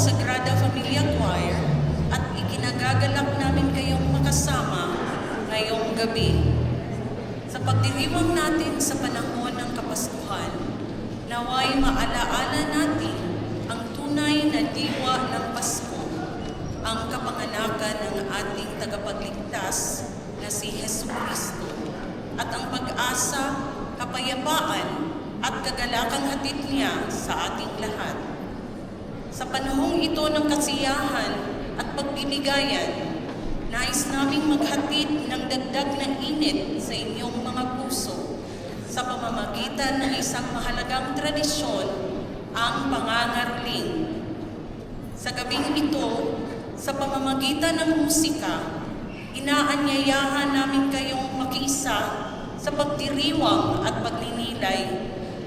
Sagrada Familia Choir at ikinagagalak namin kayong makasama ngayong gabi. Sa pagdiriwang natin sa panahon ng Kapaskuhan, naway maalaala natin ang tunay na diwa ng Pasko, ang kapanganakan ng ating tagapagligtas na si Jesucristo, at ang pag-asa, kapayapaan, at kagalakang hatid niya sa ating lahat. Sa panahong ito ng kasiyahan at pagbibigayan, nais naming maghatid ng dagdag na init sa inyong mga puso sa pamamagitan ng isang mahalagang tradisyon, ang pangangaroling. Sa gabing ito, sa pamamagitan ng musika, inaanyayahan namin kayong makiisa sa pagdiriwang at pagninilay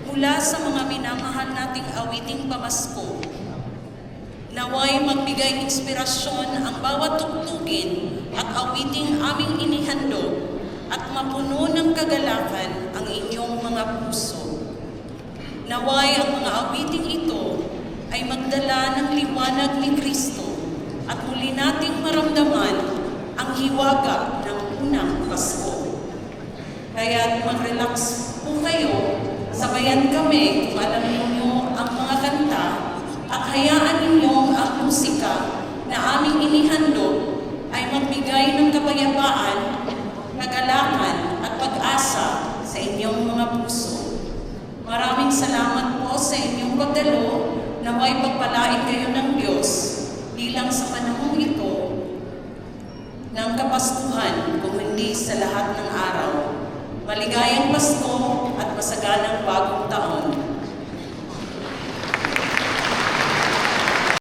mula sa mga minamahal nating awiting pamasko. Naway magbigay inspirasyon ang bawat tugtugin at awiting aming inihandog at mapuno ng kagalakan ang inyong mga puso. Naway ang mga awiting ito ay magdala ng liwanag ni Kristo at muli nating maramdaman ang hiwaga ng unang Pasko. Kaya't mag-relax po kayo, sabayan kami kung alam ninyo ang mga kanta at hayaan ninyong ang musika na aming inihandog ay magbigay ng kapayapaan, kagalakan at pag-asa sa inyong mga puso. Maraming salamat po sa inyong pagdalo, naway pagpalain kayo ng Diyos bilang sa panahong ito ng Kapaskuhan kung hindi sa lahat ng araw. Maligayang Pasko at masaganang bagong taon.